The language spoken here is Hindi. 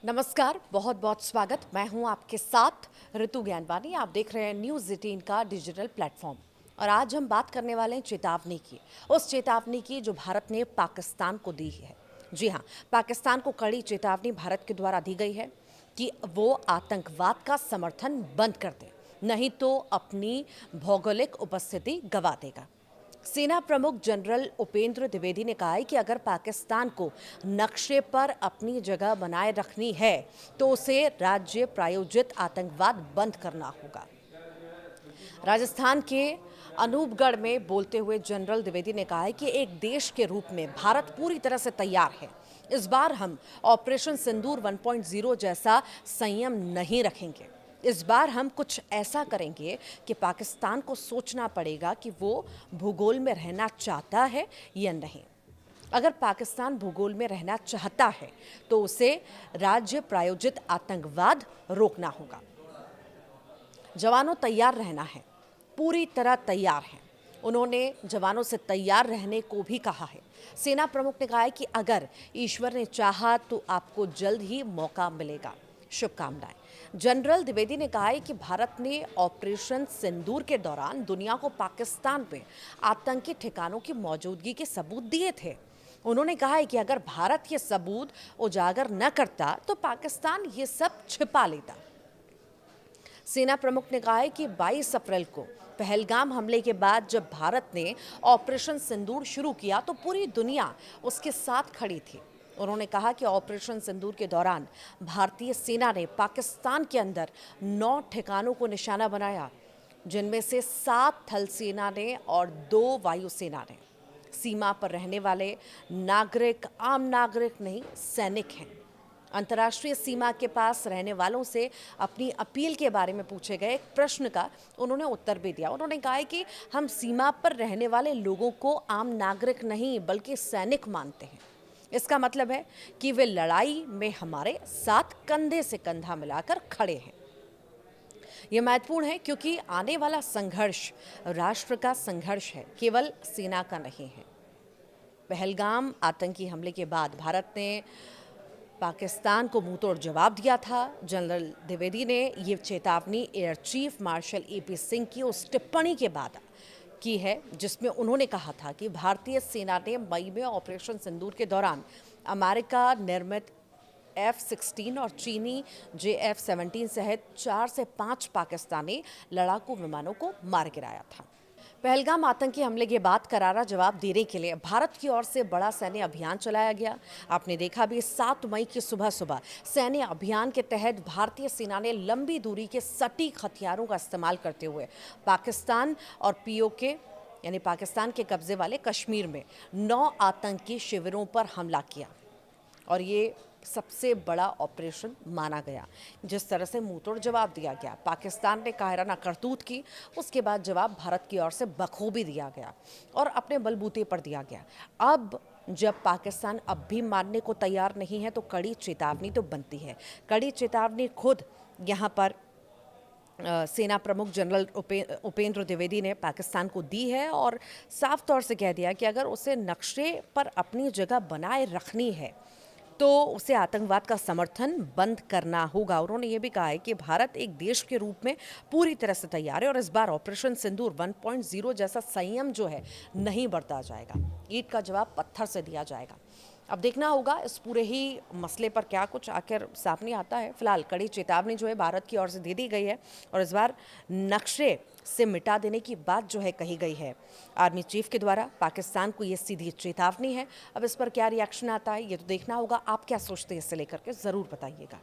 नमस्कार, बहुत बहुत स्वागत। मैं हूं आपके साथ ऋतु ज्ञानवानी। आप देख रहे हैं न्यूज़ 18 का डिजिटल प्लेटफॉर्म। और आज हम बात करने वाले हैं चेतावनी की, उस चेतावनी की जो भारत ने पाकिस्तान को दी है। जी हाँ, पाकिस्तान को कड़ी चेतावनी भारत के द्वारा दी गई है कि वो आतंकवाद का समर्थन बंद कर दे, नहीं तो अपनी भौगोलिक उपस्थिति गंवा देगा। सेना प्रमुख जनरल उपेंद्र द्विवेदी ने कहा है कि अगर पाकिस्तान को नक्शे पर अपनी जगह बनाए रखनी है तो उसे राज्य प्रायोजित आतंकवाद बंद करना होगा। राजस्थान के अनूपगढ़ में बोलते हुए जनरल द्विवेदी ने कहा है कि एक देश के रूप में भारत पूरी तरह से तैयार है। इस बार हम ऑपरेशन सिंदूर 1.0 जैसा संयम नहीं रखेंगे। इस बार हम कुछ ऐसा करेंगे कि पाकिस्तान को सोचना पड़ेगा कि वो भूगोल में रहना चाहता है या नहीं। अगर पाकिस्तान भूगोल में रहना चाहता है तो उसे राज्य प्रायोजित आतंकवाद रोकना होगा। जवानों, तैयार रहना है, पूरी तरह तैयार हैं। उन्होंने जवानों से तैयार रहने को भी कहा है। सेना प्रमुख ने कहा है कि अगर ईश्वर ने चाहा तो आपको जल्द ही मौका मिलेगा। शुभकामनाएं। जनरल द्विवेदी ने कहा है कि भारत ने ऑपरेशन सिंदूर के दौरान दुनिया को पाकिस्तान में आतंकी ठिकानों की मौजूदगी के सबूत दिए थे। उन्होंने कहा है कि अगर भारत ये सबूत उजागर न करता तो पाकिस्तान ये सब छिपा लेता। सेना प्रमुख ने कहा है कि 22 अप्रैल को पहलगाम हमले के बाद जब भारत ने ऑपरेशन सिंदूर शुरू किया तो पूरी दुनिया उसके साथ खड़ी थी। उन्होंने कहा कि ऑपरेशन सिंदूर के दौरान भारतीय सेना ने पाकिस्तान के अंदर 9 ठिकानों को निशाना बनाया, जिनमें से 7 थल सेना ने और 2 वायुसेना ने। सीमा पर रहने वाले नागरिक आम नागरिक नहीं, सैनिक हैं। अंतर्राष्ट्रीय सीमा के पास रहने वालों से अपनी अपील के बारे में पूछे गए एक प्रश्न का उन्होंने उत्तर भी दिया। उन्होंने कहा है कि हम सीमा पर रहने वाले लोगों को आम नागरिक नहीं बल्कि सैनिक मानते हैं। इसका मतलब है कि वे लड़ाई में हमारे साथ कंधे से कंधा मिलाकर खड़े हैं। यह महत्वपूर्ण है क्योंकि आने वाला संघर्ष राष्ट्र का संघर्ष है, केवल सेना का नहीं है। पहलगाम आतंकी हमले के बाद भारत ने पाकिस्तान को मुंहतोड़ जवाब दिया था। जनरल द्विवेदी ने ये चेतावनी air chief marshal AP Singh की उस टिप्पणी के बाद की है जिसमें उन्होंने कहा था कि भारतीय सेना ने मई में ऑपरेशन सिंदूर के दौरान अमेरिका निर्मित F-16 और चीनी JF-17 सहित 4 से 5 पाकिस्तानी लड़ाकू विमानों को मार गिराया था। पहलगाम आतंकी हमले के बाद करारा जवाब देने के लिए भारत की ओर से बड़ा सैन्य अभियान चलाया गया। आपने देखा भी 7 मई की सुबह सुबह सैन्य अभियान के तहत भारतीय सेना ने लंबी दूरी के सटीक हथियारों का इस्तेमाल करते हुए पाकिस्तान और POK यानी पाकिस्तान के कब्जे वाले कश्मीर में 9 आतंकी शिविरों पर हमला किया। और ये सबसे बड़ा ऑपरेशन माना गया। जिस तरह से मुंहतोड़ जवाब दिया गया, पाकिस्तान ने कायराना करतूत की, उसके बाद जवाब भारत की ओर से बखूबी दिया गया और अपने बलबूते पर दिया गया। अब जब पाकिस्तान अब भी मानने को तैयार नहीं है तो कड़ी चेतावनी तो बनती है। कड़ी चेतावनी खुद यहाँ पर सेना प्रमुख जनरल उपेंद्र द्विवेदी ने पाकिस्तान को दी है और साफ तौर से कह दिया कि अगर उसे नक्शे पर अपनी जगह बनाए रखनी है तो उसे आतंकवाद का समर्थन बंद करना होगा। उन्होंने ये भी कहा है कि भारत एक देश के रूप में पूरी तरह से तैयार है और इस बार ऑपरेशन सिंदूर 1.0 जैसा संयम जो है नहीं बरता जाएगा। ईंट का जवाब पत्थर से दिया जाएगा। अब देखना होगा इस पूरे ही मसले पर क्या कुछ आखिर सामने आता है। फिलहाल कड़ी चेतावनी जो है भारत की ओर से दे दी गई है और इस बार नक्शे से मिटा देने की बात जो है कही गई है आर्मी चीफ के द्वारा। पाकिस्तान को ये सीधी चेतावनी है। अब इस पर क्या रिएक्शन आता है ये तो देखना होगा। आप क्या सोचते हैं इससे लेकर के ज़रूर बताइएगा।